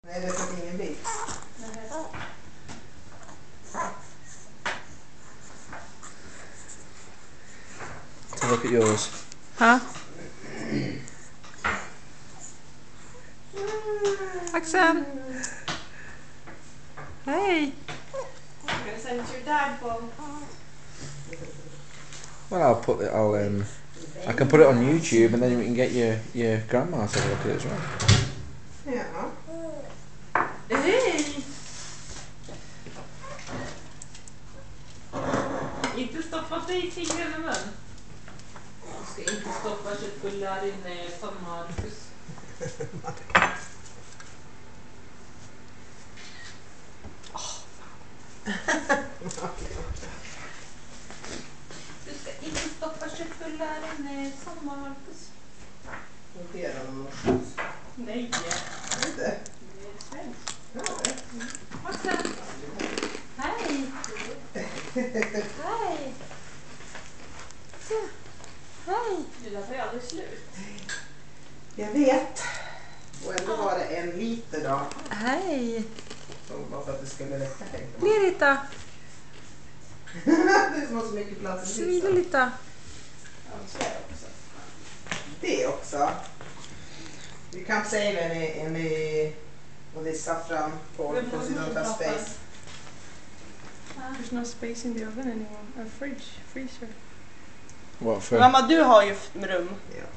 Nej, det är ingen bil. To look at yours. Huh? Axel! Hey! I'm gonna send your dad one. Well, I can put it on YouTube and then we can get your grandma to look at it as well. Ja. Hej! Inte stoppa dig i fingrar med mun. Du ska inte stoppa köttbullar inne som Marcus. Du ska inte stoppa köttbullar inne som Marcus. Notera någon någonstans. Nej. Inte? Det är svenskt. Ja, det. Axel. Hej. Hej. Hej. Det där var ju aldrig slut. Jag vet. Och ändå var det 1 liter då. Hej! Så bara för att det skulle räcka tänkte man. Lirita! Det var så mycket plats i Smila frysen. lite. Det också. You can't save any of this saffron because you don't have space. There's no space in the oven anymore. A freezer. What for? Mamma, du har ju rum. Ja.